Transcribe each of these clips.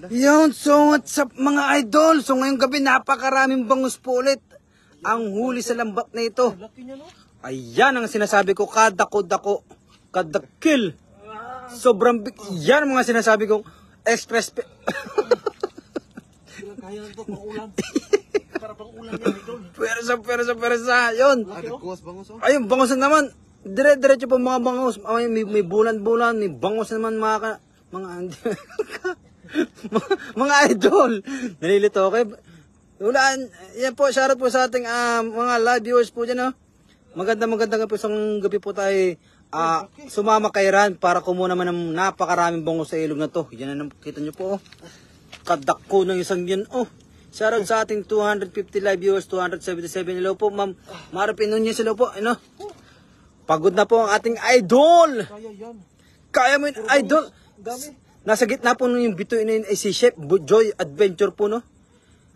Yun, so what's up mga idol? So ngayong gabi napakaraming bangus po ulit ang huli sa lambat na ito. Ayan ang sinasabi ko, kadako-dako, kadakil. Sobrang big. Yan ang mga sinasabi kong express. Kaya ito pang ulam. Para pang ulam yan idol. Persa. Yun. Ayun, bangus na naman. Dire-diretso po mga bangus. May bulan-bulan, may bangus na naman mga mga idol. Nalilito, okay? Ulaan, yan po, shoutout po sa ating mga live viewers po dyan, no? Magandang po isang gabi po tayo sumama kay Ran para kumuha naman ng napakaraming bangus sa ilog na to. Yan na kita nyo po, oh. Kadako ng isang yan, oh. Shoutout sa ating 250 live viewers, 277. Hello po, ma'am. Marapin nun sila po, ano? Pagod na po ang ating idol. Kaya yan. Kaya mo yun, idol. Dami. Nasa gitna po yung bituin na yun ay si Chef Joy Adventure po, no?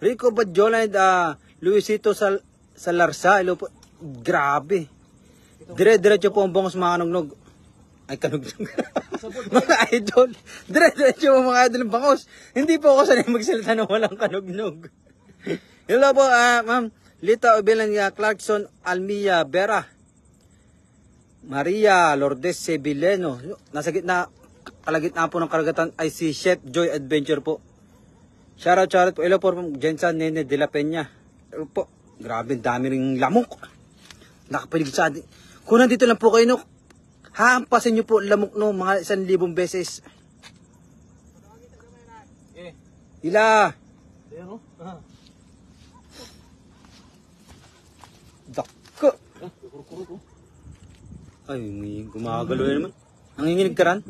Rico Badjola and Luisito Salarsa. Hello po. Grabe. Dire-diretso po ang bangus mga kanugnog. Ay, kanugnog. Mga idol. Dire-diretso po mga idol ang bangus. Hindi po ako sanay magsalita na walang kanugnog. Hello po, ma'am. Lita Obelan Clarkson Almia Vera. Maria Lourdes Sebileno. Nasa gitna, kalagitna po ng karagatan ay si Chef Joy Adventure po. Shoutout po. Hello po, Jensen Nene de la Peña. Hello po. Grabe, dami ring lamok. Nakapalig sa atin. Kung nandito lang po kayo, no, hampasin nyo po lamok, no, mga 1,000 beses. Ila. Ayan o. Dako. Kuro-kuro ko. Ay, may gumagalo naman. Nanginginig ka ran?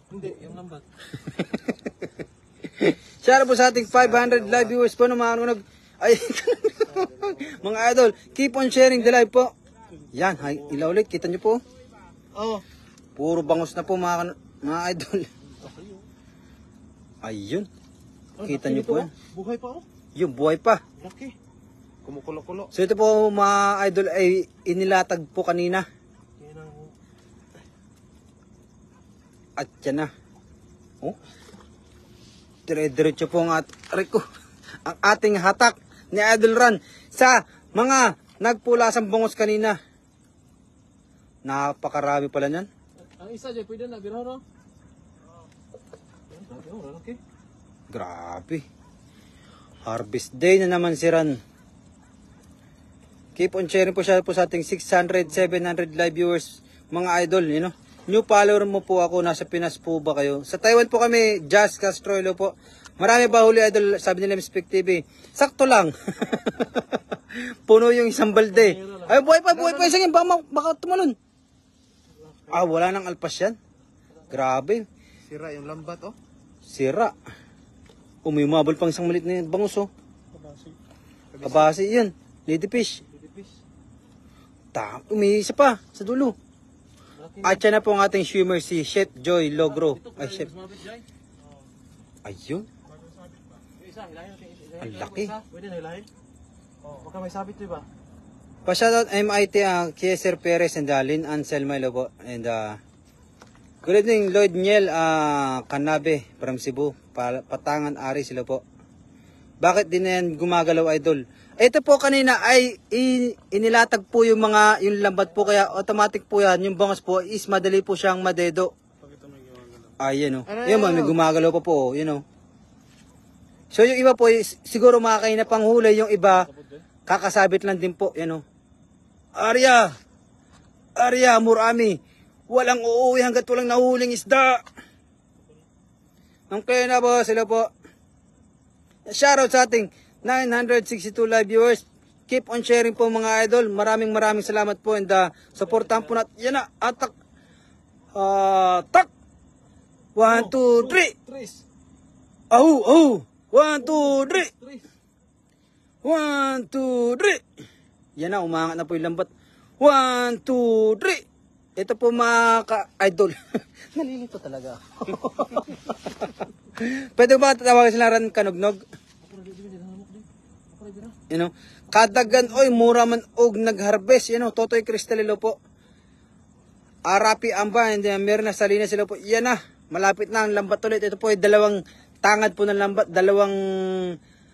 Hindi, yung lambat. Shoutout po sa ating 500 live viewers po, no, mga ay, mga idol, keep on sharing the live po. Yan, ilaw ulit, kita nyo po. Oo. Puro bangus na po mga idol. Ayun. Kita nyo po yan. Buhay pa o? Yung buhay pa. Laki. Kumukulo-kulo. So ito po mga idol ay inilatag po kanina. At yan na. Oh. Dire-diretso po ang ang ating hatak ni Idol Ran sa mga nagpulasang bangus kanina. Napakarami pala niyan. Ang isa dyan, pwede na, biro no? Okay. Grabe. Harvest day na naman si Ran. Keep on sharing po siya po sa ating 600, 700 live viewers. Mga idol, you know. New follower mo po ako, nasa Pinas po ba kayo? Sa Taiwan po kami, Jazz Castroilo po. Marami ba huli idol, sabi nila Mispec TV. Sakto lang. Puno yung isang balde. Ay, buhay pa, isang yun, baka tumalon. Ah, wala nang alpas yan. Grabe. Sira yung lambat oh. Sira. Umimabol pang isang malit na bangus oh. Kabasi yun. Ladyfish. Umiisa pa sa dulo. At yan na po ang ating swimmer si Chef Joy Logro. Ay, Chef. Ayun. Ang laki. Pwede na ilahin? Baka may sabit ito ba? Pa-shoutout MIT Kieser Perez and Lynn Anselma po. And good evening Lloyd Niel Canabe from Cebu. Patangan Ari sila po. Bakit din na yan gumagalaw idol? Ito po kanina ay inilatag po yung lambat po kaya automatic po yan. Yung bangus po is madali po siyang madedo. Ayan o. Yan may gumagalaw pa po. You know. So yung iba po siguro makakain na panghuli. Yung iba kakasabit lang din po. Yan o. Arya, Murami. Walang uuwi hanggat walang nahuling isda. Ang kaya na po sila po. Shoutout sa ating 962 live viewers. Keep on sharing po mga idol. Maraming salamat po and supportahan po natin. Yan na, atak. Tak. 1, 2, 3. Oh. 1, 2, 3. 1, 2, 3. Yan na, umangat na po yung lambat. 1, 2, 3. Ito po mga ka-idol. Nalilito talaga. Pwede ba tatawagan sila Ran Kanugnog? You know, kadagan oy mura man og nagharvest, you know, Totoy Cristalilo po. Arapi Amba and Mirna Salinas sila po. Yan na, malapit na ang lambat ulit. Ito po ay 2 tangad po ng lambat, dalawang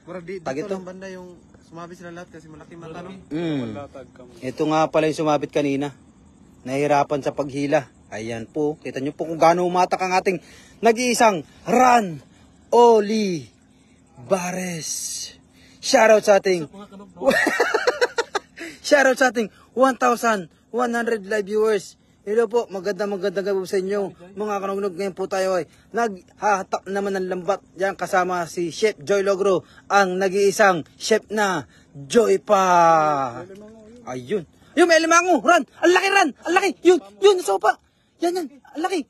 Mura dito Tag ito. ng banda yung sumabi sila lahat kasi malaki mata no. Ito nga pala yung sumabit kanina. Nahirapan sa paghila. Ayan po. Kita nyo po kung gaano umatak ang ating nag-iisang Ran Olivares. Shoutout sa ating shoutout sa ating 1,100 live viewers. Hello po, magandang gabi po sa inyo. Mga kanugnog, ngayon po tayo ay naghahatak naman ng lambat. Diyan kasama si Chef Joy Logro, ang nag-iisang chef na Joy pa. Ayun. Yung may limango, Ran. Ang laki, Ran. Ang laki. Yun, nasa sopa. Yan. Ang laki.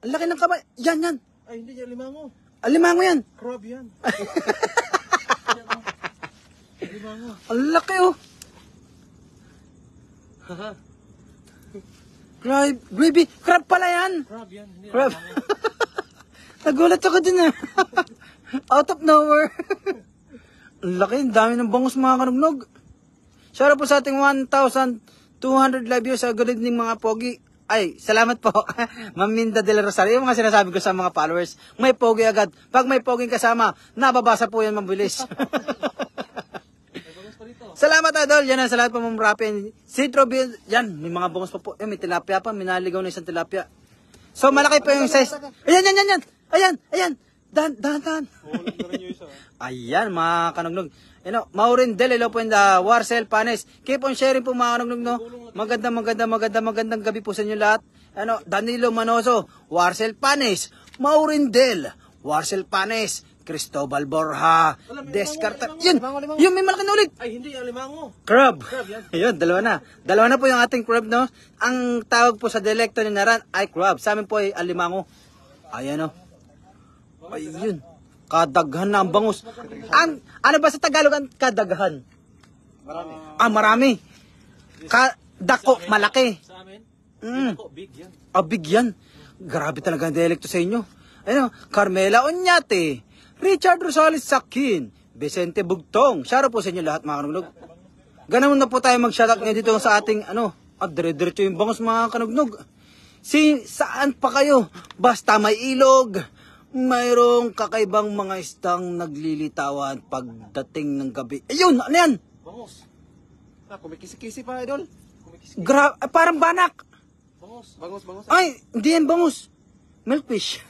Ang laki ng kamay. Yan. Ay hindi yan limango. Ang limango yan. Crab yan. Limango. Ang laki, oh. Gravy. Crab pala yan. Crab yan. Hindi Crab. Nagulat ako din, Out of nowhere. Ang laki. Ang dami ng bangus, mga kanugnog. Shoutout po sa ating 1,200 live viewers. Good evening, mga pogi. Ay, salamat po. Ma'am Minda de la Rosario. Yung mga sinasabi ko sa mga followers. May pogi agad. Pag may poging kasama, nababasa po yan mabilis. Salamat, Adol. Yan ang salamat po, Ma'am Rapi. Citro Bill. Yan, may mga bangos pa po. May tilapia pa. Minaligaw na isang tilapia. So, malaki po yung size. Ayan. Ayan. Dahan. Ayan, mga kanugnog. Maureen Del, hello po in the Warcel Panes. Keep on sharing po, mga kanugnog, no? Magandang gabi po sa inyo lahat. Danilo Manoso, Warcel Panes. Maureen Del, Warcel Panes. Cristobal Borja, Descarta. Yun, may malaki na ulit. Ay, hindi yan limango. Crab. yan. Yun, dalawa na. Dalawa na po yung ating crab, no? Ang tawag po sa dialekto ni Naran ay crab. Sa amin po ay alimango. Ayan, Ayun. Kadaghan na ang bangus. Ano ba sa Tagalog ang kadaghan? Marami. Marami. Dako, malaki. Sa amin, Mm. big yan. Big yan. Grabe talaga ang dialekto sa inyo. Carmela Oñate, Richard Rosales Sakin, Vicente Bugtong. Shoutout po sa inyo lahat, mga kanugnog. Ganun na po tayo mag-shoutout ngayon dito sa ating, dire-diretso yung bangus, mga kanugnog. Saan pa kayo? Basta may ilog, mayroong kakaibang mga istang naglilitawan pagdating ng gabi. Ayun, ano yan? Bangus. Kumikisi-kisi pa, idol. Parang banak. Bangus. Ay, hindi yan bangus. Milkfish.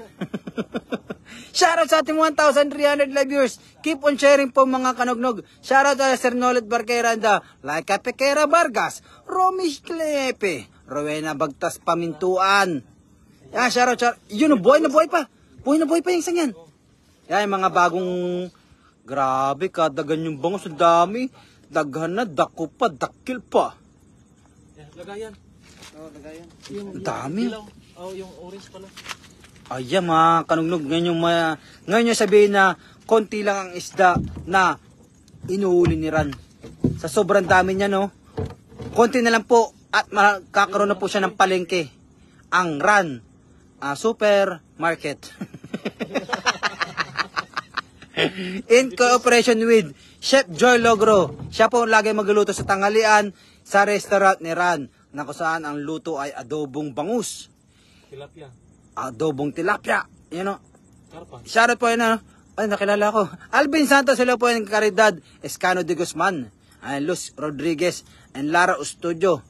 Shoutout sa ating 1,300 live viewers. Keep on sharing po, mga kanugnog. Shoutout sa Sir Nolet Barquera and Laika Pequera Vargas, Romy Clepe, Rowena Bagtas Pamintuan. Yan, shoutout. Yun, buhay na buhay pa. Buhay na buhay pa yung isang yan. Yan, yung mga bagong, grabe, kadagan yung bangus. Ang dami. Daghan na, dako pa, dakil pa. Yan, lagayan. Lagayan. Ang dami. Dilaw. Yung orange pala. Ayan, mga kanugnog, ngayon yung sabihin na konti lang ang isda na inuhuli ni Ran. Sa sobrang dami niya, konti na lang po at makakaroon na po siya ng palengke. Ang Ran Supermarket. In cooperation with Chef Joy Logro. Siya po lagi magluluto sa tanghalian sa restaurant ni Ran, na kung saan ang luto ay adobong bangus. Tilapia. Adobong tilapia. Karpa. Shoutout po yun, Ay, nakilala ko. Alvin Santos, hello po yung Caridad Escano de Guzman. Luz Rodriguez and Lara Ustudio.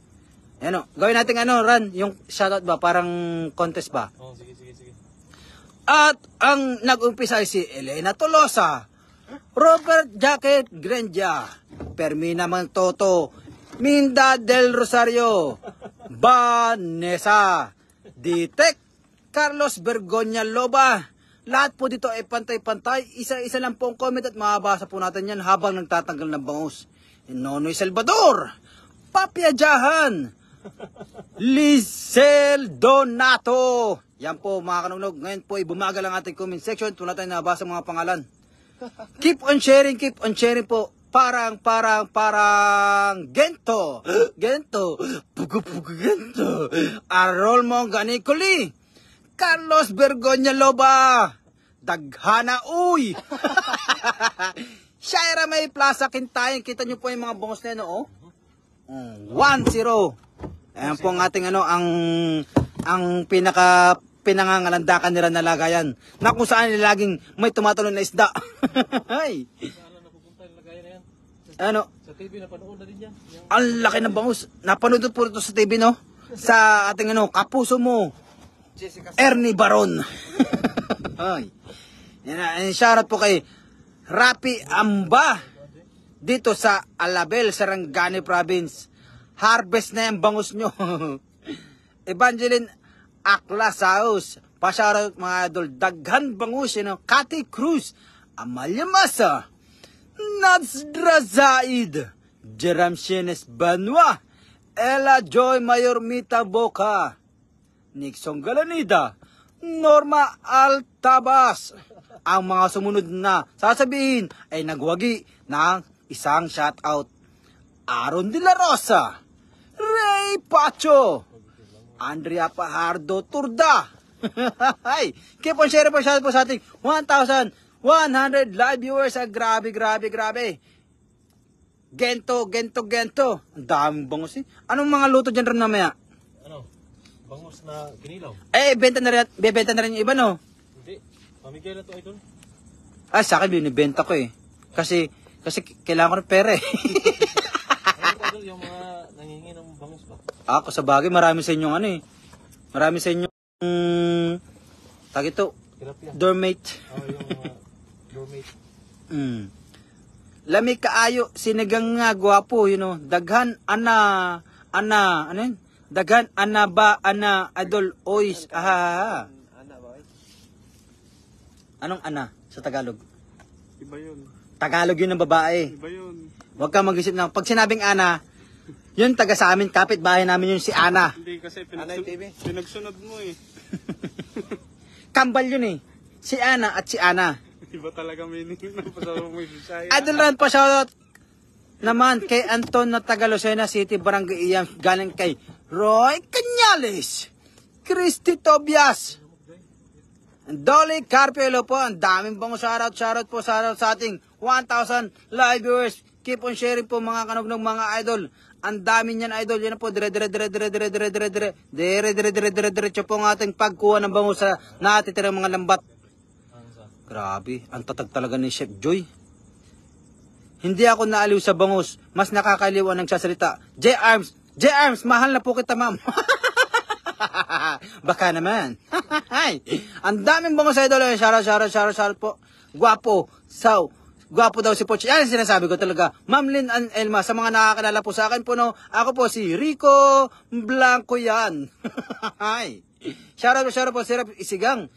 Gawin natin Ran, yung shoutout ba? Parang contest ba? Sige. At ang nag-umpisa ay si Elena Tolosa, Robert Jacket Grenja, Permina Mantoto, Minda del Rosario, Vanessa, Ditek, Carlos Bergonya Loba. Lahat po dito ay pantay-pantay. Isa-isa lang po ang comment at mababasa po natin yan habang nagtatanggal ng bangus. Nonoy Salvador, Papia Jahan, Lizel Donato. Yan po, mga kanugnog. Ngayon po ay bumagal ang ating comment section. Tuna tayo nabasa mga pangalan. Keep on sharing po. Parang Gento. Pugo Gento. Arolmo Ganicoli. Carlos Bergonya Loba. Daghana Uy. Shaira May Plaza Kintayan. Kita nyo po yung mga bongos na yun, 1-0. Ayan po ang ating ang pinaka pinangangalandakan nila na lagayan na kung saan laging may tumatalon na isda. Ay. Saan napupunta yung lagayan na yan? Ano? Sa TV, napanood na din yan. Yung Ang laki ng bangus. Napanood po ito sa TV, no? Sa ating kapuso mo, Jessica. Ernie Baron. Ay. Yan na, shoutout po kay Rapi Amba dito sa Alabel, Sarangani Province. Harvest na yung bangus nyo. Evangeline Aklasaus. Pa-shoutout mga idol. Daghan bangus, Kati Cruz. Amalia Masa. Nadsra Zaid. Jeram Shenes Banwa. Ella Joy Mayormita Boca. Nixon Galanida. Norma Altabas. Ang mga sumunod na sasabihin ay nagwagi ng isang shoutout. Aaron De La Rosa. Ray Pacho. Andrea Pajardo Turda. Hi. Keep on sharing po shoutout po sa ating 1,100 live viewers. Grabe. Gento. Ang daming bangus eh. Anong mga luto dyan rin namaya? ano, bangus na ginilaw. Bebenta na rin yung iba, no? Hindi. Pamigay na to, idol. Sa akin binibenta ko eh. Kasi kailangan ko ng pera eh. Ano idol, yung mga nangingi ng bangus ba? Ako sa bagay, marami sa inyong marami sa inyong tag ito, Tilapia. dormate. Yung roommate. Lami kaayo, sinigang nga, gwapo, daghan, ano yun? Daghan, adol, ois, Ana ba? Anong sa Tagalog? Iba yun. Tagalog yun ng babae. Iba yun. Huwag kang mag-isip ng, pag sinabing ana, yun taga sa amin, kapitbahay namin yun si Ana. Hindi kasi pinagsunod mo eh. Kambal yun eh. Si Ana at si Ana. Iba talaga meaning ng pasama mo yung Bisaya. Adulan pa shoutout naman kay Anton na taga Lucena City, Barangay Iyang, galing kay Roy Cañales, Christy Tobias, Dolly Carpelo po. Ang daming bango shoutout sa ating 1,000 live viewers. Keep on sharing po mga kanugnog mga idol. Ang dami niyan idol. Yan po dire po ang ating pagkuha ng bango sa natitirang mga lambat. Grabe, ang tatag talaga ni Chef Joy. Hindi ako naaliw sa bangus, mas nakakaliw ang nagsasalita. J Arms, mahal na po kita, ma'am. Baka naman. Ang daming bangus sa idol. Shoutout po. Gwapo daw si Poch. Yan ang sinasabi ko talaga. Ma'am Lynn and Elma, sa mga nakakilala po sa akin po, ako po si Rico Blanco yan. Shoutout po, Sirap Isigang.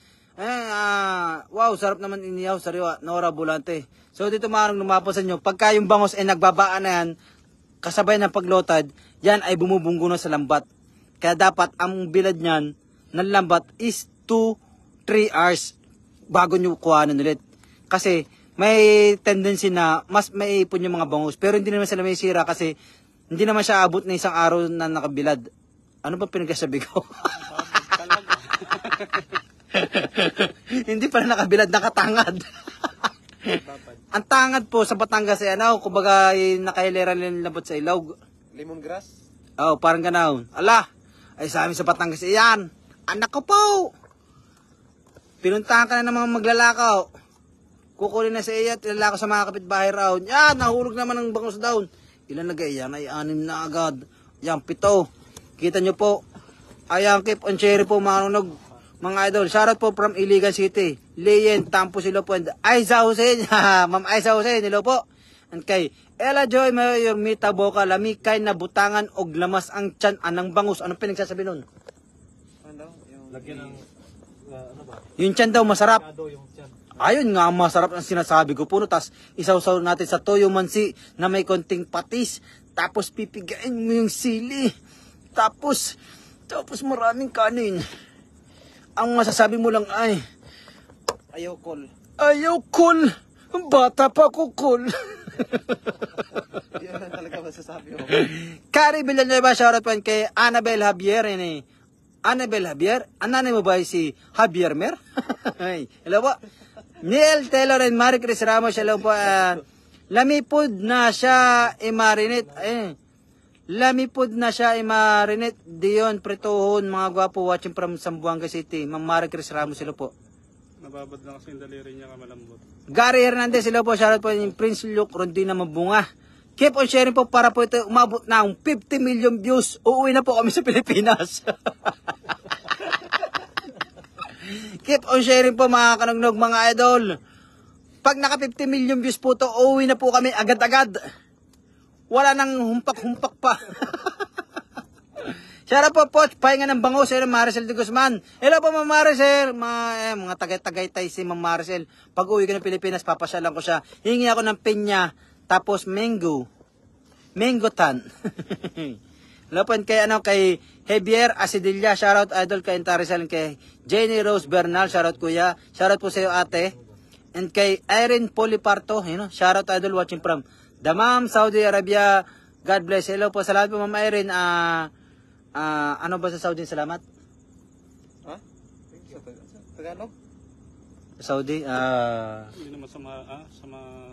Wow, sarap naman iniyaw, sariwa, Nora Bulante. So dito marang lumapos sa inyo, pagka yung bangos ay nagbabaan na yan, kasabay ng paglotad, yan ay bumubunggo na sa lambat. Kaya dapat ang bilad niyan ng lambat is 2-3 hours bago nyo kuhanan ulit. Kasi may tendency na mas maiipon yung mga bangos, pero hindi naman sila may sira kasi hindi naman siya abot na isang araw na nakabilad. Ano ba pinagsasabi ko? Hindi pala nakabilad, nakatangad. Ang tangad po sa Batangas ay kumbaga nakahilera labot sa ilog. Lemongrass? Parang ganaon. Ala, ay sa amin sa Batangas iyan. Anak ko po. Pinuntahan ka na ng mga maglalakaw. Kukulin na sa iya at ilalakaw sa mga kapitbahay raw. Yan, nahulog naman ng bangus down. Ilan nagay yan? Ay 6 na agad. Yan, 7. Kita nyo po. Ayan, keep on cherry po mga idol. Shoutout po from Iligan City. Leyen, Tampo sila po. And Aiza Hussein. Ma'am Aiza Hussein. Hello po. And kay Ella Joy Mayormita Boca. Lamikay na butangan og lamas ang tiyan anang bangus. Anong pinagsasabi nun? Ano? Lagyan ng, ano ba? Yung tiyan daw masarap. Yung tiyan. Ayun nga, masarap ang sinasabi ko. Puno, tas isaw-saw natin sa toyo mansi na may konting patis. Tapos pipigain mo yung sili. Tapos maraming kanin. Ang masasabi mo lang ay, Ayaw call. Bata pa ko, cool. Yan lang talaga masasabi mo. Kari Villanueva, shoutout po kay Annabel Javier. Annabel Javier? Ang nanay mo ba si Javier Mer? Hello po. Neil Taylor and Marie Chris Ramos, hello po. Lamipod na siya i-marinate. Lamipod na siya ay marinate. Diyon, pretohon, mga gwapo, watching from Zamboanga City. Ma'am Mari Chris Ramos, sila po. Nababad na kasi yung daliri niya kamalambot. Gary Hernandez, sila po. Shoutout po yung Prince Luke Rondina Mabunga. Keep on sharing po para po ito umabot na ng 50 million views. Uuwi na po kami sa Pilipinas. Keep on sharing po mga kanugnog, mga idol. Pag naka 50 million views po to, uuwi na po kami agad-agad. Wala nang humpak-humpak pa. Shoutout po, Poch, pahinga ng bango, Sir Maricel de Guzman. Hello po, Ma'am Maricel. Mga tagay-tagay si Ma'am Maricel. Pag uwi ko ng Pilipinas, papasyalan ko siya. Hingi ako ng pinya, tapos mango. Mangotan. Hello po, kay Javier Asidilla. Shoutout, idol, kay Tarisal, kay Jenny Rose Bernal. Shoutout, kuya. Shoutout po sa iyo, ate. And kay Irene Poliparto. Shoutout, idol, watching from Damam, Saudi Arabia. God bless. Hello po, salamat po, Ma'am Irene. Ano ba sa Saudi? Salamat? Ha? Tagalog? Saudi? Hindi naman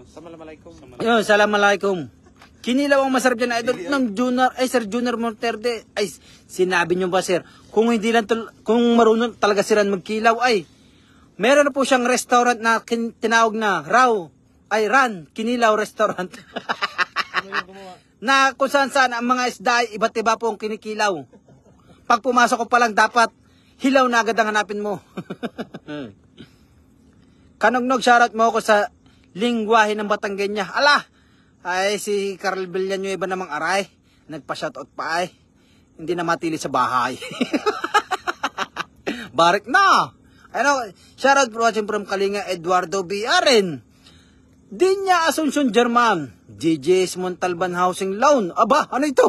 Assalamualaikum. Yun, Assalamualaikum. Kinilaw ang masarap dyan, idol, ng Junior, Sir Junior Monterde. Ay, sinabi nyo ba, sir? Kung hindi lang, kung marunong talaga siran magkilaw, ay, meron na po siyang restaurant na tinawag na Ran, Kinilaw Restaurant. Na kung saan ang mga isda ay iba't iba po ang kinikilaw. Pag pumasok ko pa lang, dapat hilaw na agad ang hanapin mo. Kanugnog, shoutout mo ako sa lingwahe ng Batanggenya. Ala! Ay, si Carl Villanueva iba namang aray. Nagpa-shoutout pa ay. Hindi na matili sa bahay. Barik na! Shoutout for watching from Kalinga, Eduardo B. Aren. Dinya Asuncion German. GJ's Montalban Housing Loan. Aba, ano ito?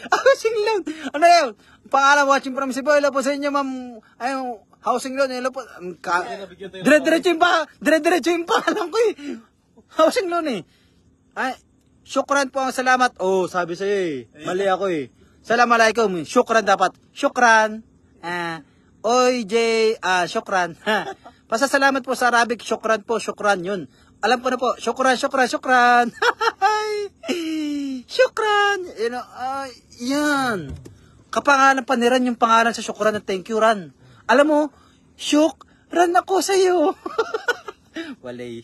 Housing Loan. Ano yun? Pangalan watching from Cebu. Hello po sa inyo, ma'am. Ayun, housing loan. Hello po. Dire-diretso yung pangalan ko eh. Housing loan eh. Ay, syukran po ang salamat. Oh, sabi sa'yo eh. Mali ako eh. Assalamualaikum. Syukran dapat. Syukran. Syukran. Pasasalamat po sa Arabic. Syukran po. Syukran yun. Alam ko na po. Syukran. Syukran. Yan. Kapangalan pa ni Ran yung pangalan sa syukran na thank you, Ran. Alam mo, syukran ako sa'yo. Walay.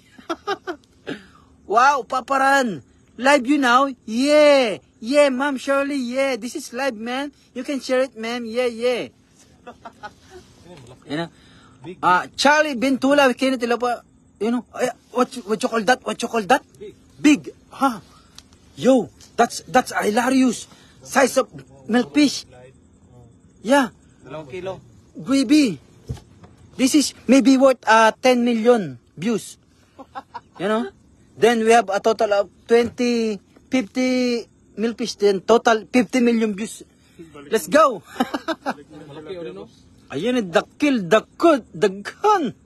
Wow, Papa Ran. Live you now? Yeah. Yeah, Ma'am Shirley. Yeah, this is live, man. You can share it, ma'am. Yeah. Charlie Bentula, kinitilo pa. What you call that? What you call that? Big. Huh? Yo, that's hilarious. Size of milkfish. Yeah. 2 kilo. Baby. This is maybe worth 10 million views. Then we have a total of 50 milkfish. Then total 50 million views. Let's go. Ayun, dakil, dagan.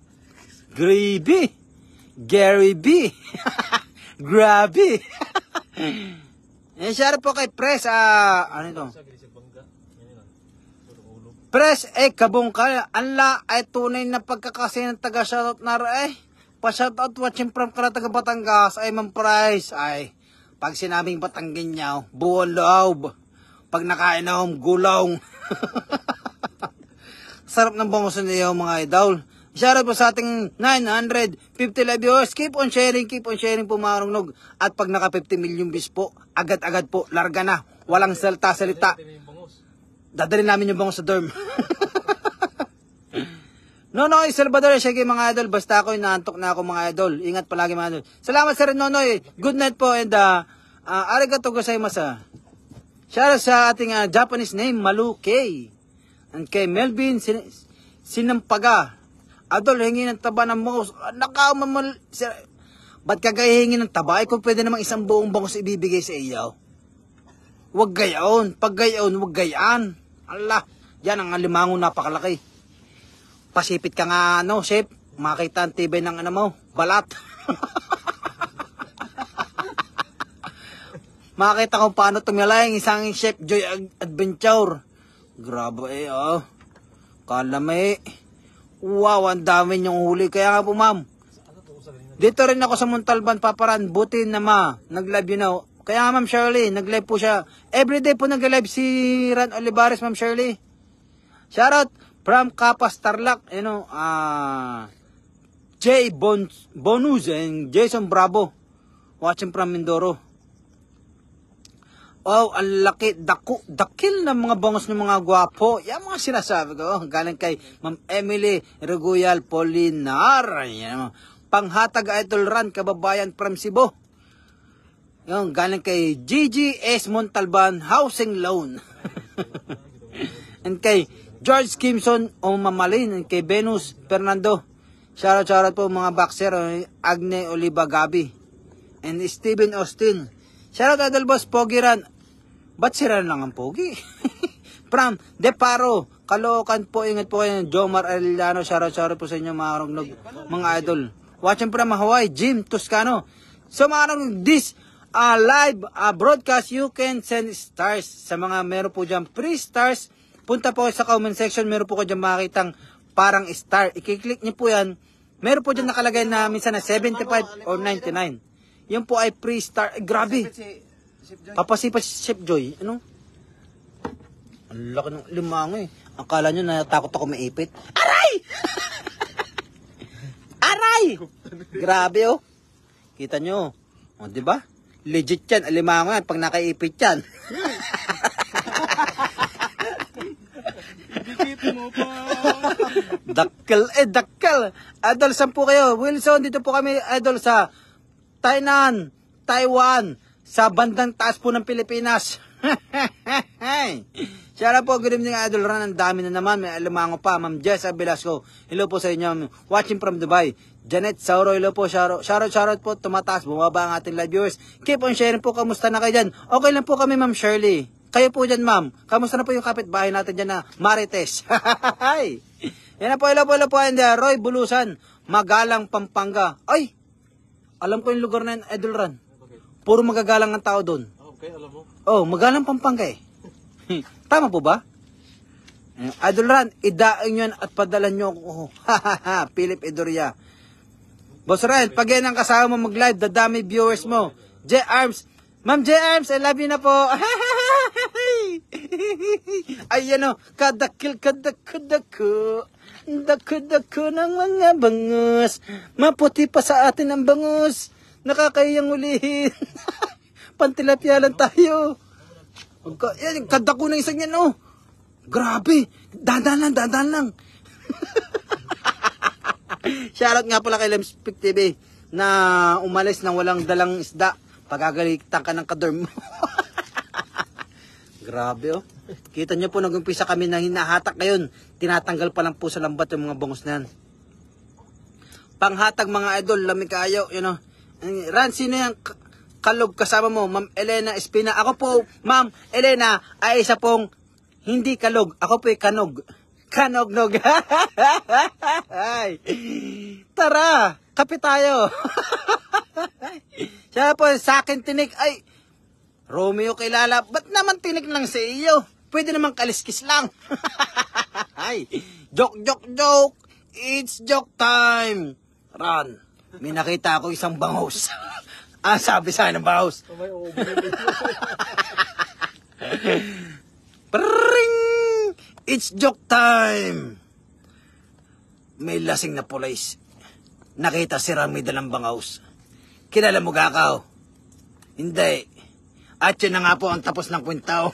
Gravy. Gary B. Grabe. Shout po kay Press. Ano ito? Press, kabungka. Anla, ay tunay na pagkakasi ng taga-shoutout na rin. Pa-shoutout watching from taga Batangas. Ay, Ma'am Price. Ay, pag sinabing Batanggenyaw, buwan loob. Pag nakain na gulong. Sarap ng bangus niyo, mga idol. Shoutout po sa ating 950 live viewers. Keep on sharing po, mga kanugnog. At pag naka 50 million views po, agad-agad po, larga na. Walang salita. Dadalhin namin yung bangus sa dorm. Nonoy Salvador, sige mga idol. Basta ako, inaantok na ako, mga idol. Ingat palagi, mga idol. Salamat sa rin, Nonoy. Good night po, and arigato gozaimasu. Shoutout sa ating Japanese name, Malu K. And kay Melvin Sinampaga. Adol, hingi ng taba ng bangus. Ba't ka gaya hingi ng taba? Kung pwede namang isang buong bangus ibibigay sa iyo. Huwag gayaon. Pag gayaon, huwag gayaan. Allah, yan ang alimango napakalaki. Pasipit ka nga, chef. Makita ang tibay ng balat. Makita kung paano tumilayang isang Chef Joy Adventure. Grabe Kala may. Wow, ang dami niyong huli. Kaya nga po, ma'am. Dito rin ako sa Montalban, Paparan. Buti na nag-live yun Kaya Ma'am Shirley, nag-live po siya. Everyday po nag-live si Ran Olivares, Ma'am Shirley. Shoutout from Kapas Tarlac, Jay Bonus and Jason Bravo. Watching from Mindoro. Oh, ang laki, dakil ng mga bangos ng mga gwapo. Yan mga sinasabi ko. Galing kay Ma'am Emily Reguyal Polinar. Yan, panghatag Idol Ran, kababayan from Cebu. Yan, galing kay Gigi S. Montalban, Housing Loan. And kay George Kimson o Mamalin. And kay Venus Fernando. Shoutout po mga boxer. Agne Oliva Gabi. And Steven Austin. Shoutout Idol Boss Pogi Ran. Ba't sira lang ang pogi? From Deparo, Caloocan po, ingat po kayo. Jomar Arellano, shoutout po sa inyo mga rugnog, mga idol. Watching from Hawaii, Jim Toscano. So mga rugnog, this live broadcast, you can send stars. Sa mga meron po dyan free stars, punta po kayo sa comment section, meron po kayo dyan makitang parang star. I-click nyo po yan. Meron po dyan nakalagay na minsan na 75 or 99. Yun po ay free star. Grabe. Papasipa si Chef Joy. Ano? Ang laki ng limango eh. Akala nyo natakot ako maipit. Aray! Aray! Grabe oh. Kita nyo. O, diba? Legit yan. Limango yan. Pag nakaipit yan. Dikit mo pa. Dakkel dakkel. Idol, saan po kayo? Wilson, dito po kami, idol, sa Tainan, Taiwan. Sa bandang taas po ng Pilipinas. Shoutout po, good evening Idol Ran. Ang dami na naman, may alimango pa. Ma'am Jessa Velasco, hello po sa inyo. Watching from Dubai. Janet Sauro, hello po. Shoutout po, tumataas, bumaba ang ating live viewers. Keep on sharing po, kamusta na kayo dyan? Okay lang po kami Ma'am Shirley. Kayo po dyan Ma'am. Kamusta na po yung kapitbahay natin dyan na Marites? Yan na po, hello po. And Roy Bulusan, Magalang, Pampanga. Ay, alam ko yung lugar na yun, Idol Ran. Puro magagalang ang tao doon. Okay, alam mo. Oh, magalang Pampanga eh. Tama po ba? Idol Ran, idaing yun at padalan nyo ako. Philip Edoria. Boss Ran, pag yan ang kasama mo mag-live, dadami viewers mo. J. Arms. Ma'am J. Arms, I love you na po. Ayan o, kadakil. Dako ng mga bangus. Maputi pa sa atin ang bangus. Nakakayang ulihin. Pantilapia lang tayo. Kadako na isang yan, oh. Grabe. Dadan lang. Shoutout nga pala kay Lemspik TV na umalis nang walang dalang isda. Pagagalitan ka ng kadorm mo. Grabe, oh. Kita nyo po, nag-umpisa kami na hinahatak ngayon. Tinatanggal pa lang po sa lambat yung mga bangus na yan. Panghatag mga idol, lamig kayo, you know. Ran, sino yung kalog kasama mo? Ma'am Elena Espina. Ako po, Ma'am Elena, ay isa pong hindi kalog. Ako po ay kanog. Kanognog. Tara, kape tayo. Siya po, sa akin tinik. Ay, Romeo kilala. Ba't naman tinik lang sa iyo? Pwede naman kaliskis lang. Ay, joke. It's joke time. Ran. May nakita ako isang bangus. Sabi sa akin ng bangus. Pring! It's joke time. May lasing na pulis. Nakita si Rami dalang bangus. Kilala mo gakaw? Hindi. At yun na nga po ang tapos ng kwentaw.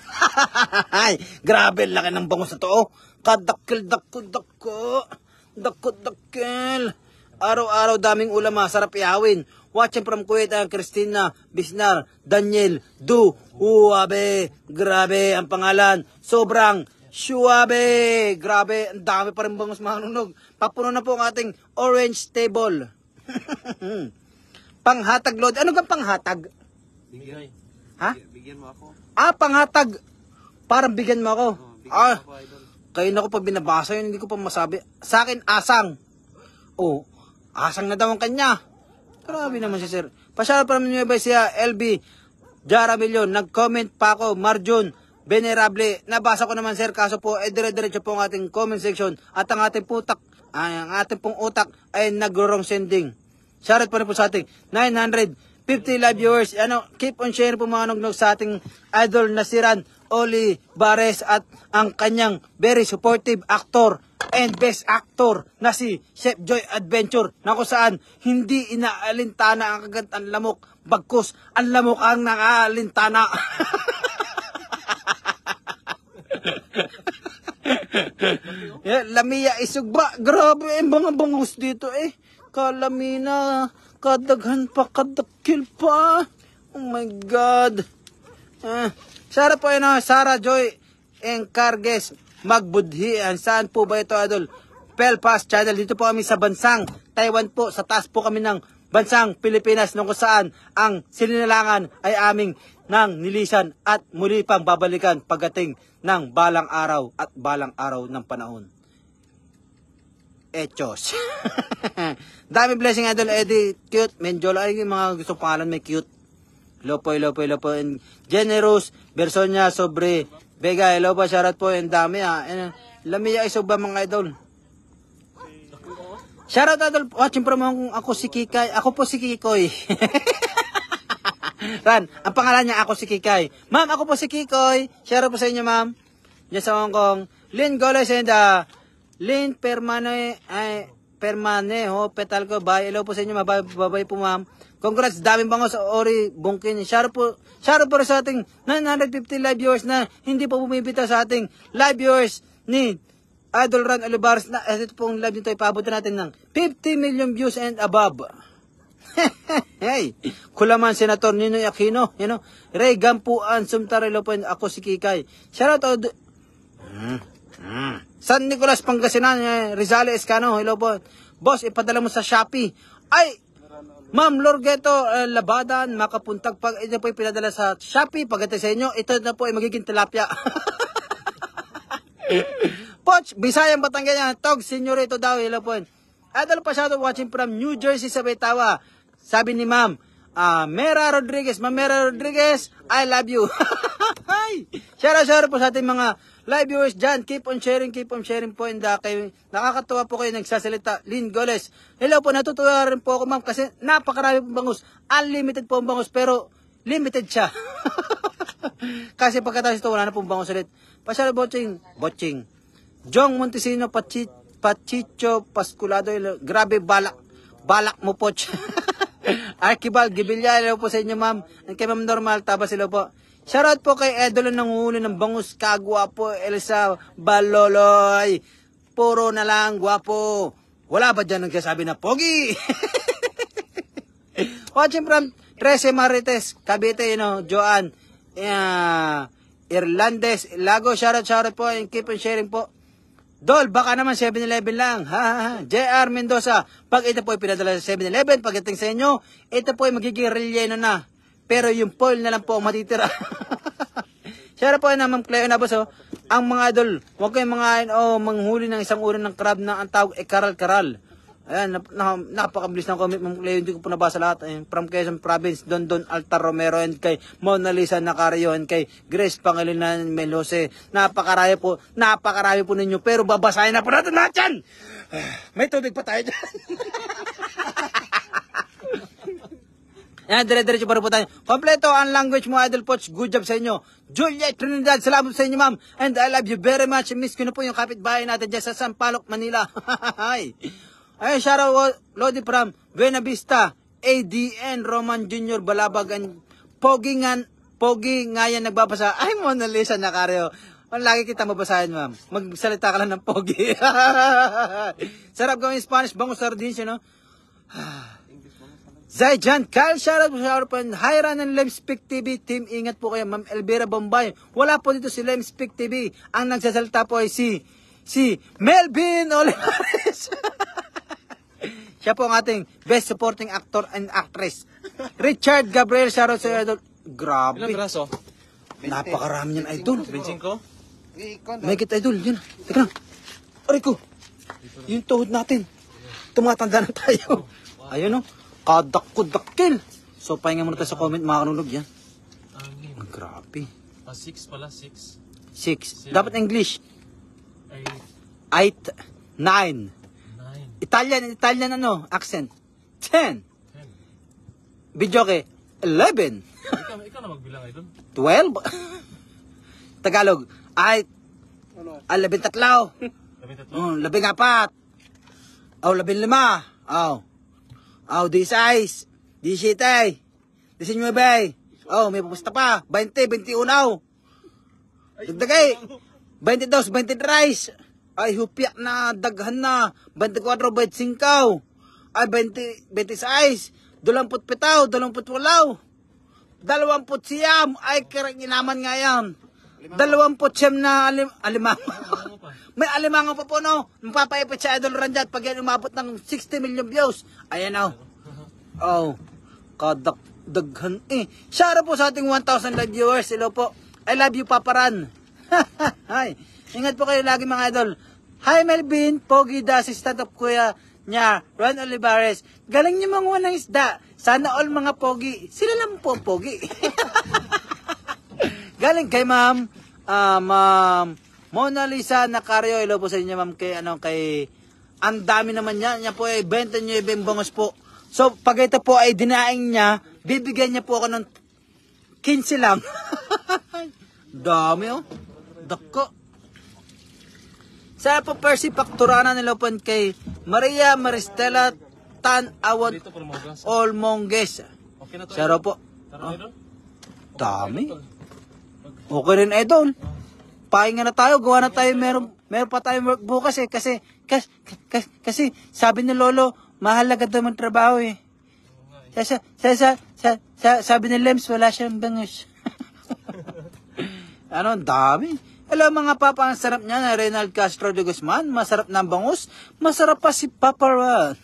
Ay, grabe, laki ng bangus na to. Oh. Kadakil. Dakil. Araw-araw daming ulam, sarap ihawin. Watching from Kuwait ang Christina Bisnar, Daniel Du Huabe. Grabe ang pangalan. Sobrang Shuabe. Grabe, ang dami pa rin bangus mga nunog. Papuno na po ang ating orange table. Panghatag load. Ano gang panghatag? Bigyan. Ha? Bigyan mo ako. Panghatag. Parang bigyan mo ako. Bigyan mo ako, idol. Kayo na ko pag binabasa yun, hindi ko pa masabi. Sa akin, asang. Oh, asang na daw ang kanya. Grabe naman si sir. Pasyal pa naman nyo ba siya, LB Jaramilyon. Nag-comment pa ako, Marjun Venerable. Nabasa ko naman sir, kaso po, dire-diretso po ang ating comment section. At ang ating pong utak ay nag-wrong sending. Shoutout pa rin po sa ating 950 50 live viewers. Ano, keep on sharing po mga nugnog sa ating idol na si Ran Olivares at ang kanyang very supportive actor and best actor na si Chef Joy Adventure na kung saan hindi inaalintana ang kagantang lamok, bagkus ang lamok ang nakaalintana. Yeah, Lamia Isugba, grabe ang mga bangus dito eh. Kalamina, kadaghan pa, kadakil pa. Oh my God. Sara po yun, Sarah Joy Encargues Magbudhian. Saan po ba ito, idol? Pelpas Channel. Dito po kami sa bansang Taiwan po. Sa taas po kami ng bansang Pilipinas nung kung saan ang sininalangan ay aming nang nilisan at muli pang babalikan pagdating ng balang araw at balang araw ng panahon. Echos. Dami blessing, idol Eddie. Cute. Menjola. Ay, yung mga gusto pangalan may cute. Lopoy. And generous. Bersonia sobre Vega. Hello po. Shoutout po. Ang dami Lamia Isog ba mga idol? Shoutout idol. Watching from kung ako si Kikay. Ako po si Kikoy. Ran. Ang pangalan niya ako si Kikay. Ma'am, ako po si Kikoy. Shoutout po sa inyo, ma'am. Diyan sa Hong Kong. Lynn Goles and Lynn Permane petal ko. Bye. Hello po sa inyo. Bye po, ma'am. Congrats. Daming bango sa Ori Bungkin. Shoutout po rin sa ating 950 live viewers na hindi po bumibita sa ating live viewers ni Idol Ran Olivares na ito pong live nito ipabutin natin ng 50 million views and above. Hey, Kulaman Senator Ninoy Aquino, Ray Gampuan Sumtarelo po, ako si Kikay. Shoutout San Nicolas Pangasinan, Rizal Escano, hello po. Boss, ipadala mo sa Shopee. Ay, Ma'am Lorgeto Labadan, makapuntag pag ito po ipinadala sa Shopee, pagdating sa inyo, ito na po ay magiging tilapia. Poch, Bisayang Batangas, Tog, Senyorito daw, hello po. Idol pa siya watching from New Jersey sa Betawa. Sabi ni Ma'am, Mera Rodriguez, Ma'am Mera Rodriguez, I love you. Hi! Share po sa ating mga live viewers dyan. Keep on sharing po. And nakakatuwa po kayo nagsasalita. Lynn Goles. Hello po, natutuwa rin po ako, ma'am, kasi napakarami pong bangus. Unlimited po ang bangus, pero limited siya. Kasi pagkatapos ito, wala na pong bangus ulit. Pasyal Botching. Jong Montesino, Pachicho Pasculado. Grabe, balak mo, Poch. Archibald Gibilya, hello po sa inyo, ma'am. And kay Ma'am Normal, Tabas, hello po. Shoutout po kay Edol ng huli ng bangus, kagwapo, Elsa Baloloy. Puro na lang, gwapo. Wala ba dyan nagsasabi na pogi? Watching from 13 Marites, Cavite, Joan, Irlandes, Lago, shoutout po, and keep on sharing po. Dol, baka naman 7-Eleven lang. JR Mendoza, pag ito po ay pinadala sa 7-Eleven, pagdating sa inyo, ito po ay magiging relleno na. Pero yung foil na lang po matitira. Share po na Ma'am Cleo na boss, ang mga idol, huwag kayong mga manghuli ng isang uri ng crab na ang tawag karal-karal. Ayan, napakabilis ng comment, Ma'am Cleo, hindi ko po nabasa lahat. Ayan, from Quezon Province, Don Altar Romero, and kay Mona Lisa Nacario, and kay Grace Pangilinan Melose. Napakarami po ninyo, pero babasahin na po natin lahat yan. May tubig pa tayo dyan. Yan, dire-diretso pa rin po tayo. Kompleto ang language mo, Idol Poch. Good job sa inyo. Juliet Trinidad, salamat sa inyo, ma'am. And I love you very much. Miss ko na po yung kapitbahay natin dyan sa Sampaloc, Manila. Ay, shoutout Lodi from Buena Vista, ADN, Roman Jr. Balabag, and Pogi nga yan nagbabasa. Ay, Mona Lisa Nacario. Lagi kita mabasahin, ma'am. Magsalita ka lang ng Pogi. Sarap gawin Spanish, bango sardines, Zayjan, Kyle, shoutout po. Hi, Ran and Lemspeak TV team. Ingat po kayo, Ma'am Elvira Bombay. Wala po dito si Lemspeak TV. Ang nagsasalita po ay si Melvin Olivares. Siya po ang ating best supporting actor and actress. Richard Gabriel, shoutout sa idol. Grabe. Ilang braso? Napakarami yan, idol. 25? May kita, idol. Yan. Teka lang. Aray ko. Yung tuhod natin. Tumatanda na tayo. Ayun, Kadak-kudakil. So, pahinga muna tayo sa comment, mga kanulog yan. Grabe. 6 pala, 6. 6. Dapat English. 8. 8. 9. 9. Italian accent. 10. Videoke. 11. Ikaw na magbilang, idol. 12. Tagalog. Ay, Ano? 13. 13. 14. Oh, 15. Oh. Oh, 16. 17. 19. Oh, may pupusta pa. 20, 21. Dagdagay. 22, 23. Ay, hupyak na, daghan na. 24, 25. Ay, 20, 26. 27, 28. 20 siyam. Ay, karaginaman nga yan. 20 siyam na alimango. May alimango pa po, no? Mapapaipit sa Idol Ranjat pag yan umabot ng 60 million views. Ayan, oh. Oh, kadaghan eh. Shout out po sa ating 1,000 live viewers. Hello po. I love you, Paparan. Hi. Ingat po kayo lagi mga idol. Hi Melvin, Pogi, the assistant of Kuya niya, Ron Olivares. Galing niyo manguha ng isda. Sana all mga Pogi. Sila lang po Pogi. Galing kay ma'am, ma'am Mona Lisa Nacario. Hello po sa inyo ma'am kay ang dami naman niya. Niya po ay 29 bangos po. So pag ito po ay dinaing niya, bibigyan niya po ako ng 15 lang. Dami oh. Dako. Sa po Percy Pacturana nilopan kay Maria Maristela Tan Awad Dito, Palmogas. Olmonges. Okay na to. Saro po. Tara, idol. Dami. Okay rin idol. Pahinga na tayo, gawa na tayo, meron pa tayong work bukas eh kasi sabi ni Lolo, mahalaga daw ang trabaho eh. Sabi ni Lems, wala siyang bangus. Ano, ang dami. Hello mga papa, ang sarap niya na Reynald Castro de Guzman. Masarap na ang bangus. Masarap pa si Papa Ron.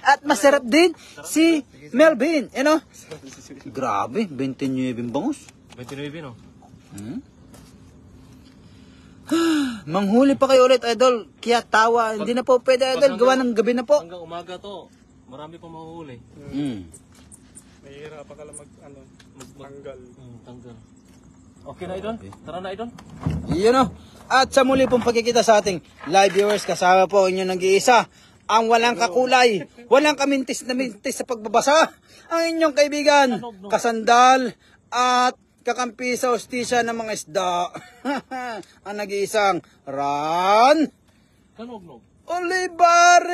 At masarap din si Melvin. You know? Grabe, 29 bangus. 29, no? Manghuli pa kayo ulit, idol. Kaya tawa. Hindi na po pwede, idol. Gawa ng gabi na po. Hanggang umaga to. Marami pa mahuhuli. Mahihirapan ka lang magtanggal. Tanggal. Okay na, idol? Tara na, idol. Yun o. At sa muli pong pagkikita sa ating live viewers, kasama po inyong nag-iisa, ang walang kakulay, walang kamintis na mintis sa pagbabasa, ang inyong kaibigan, kasandal, at kakampi sa hostisya ng mga isda. Ang nag-iisang Ron Kanog-nog. Olivares!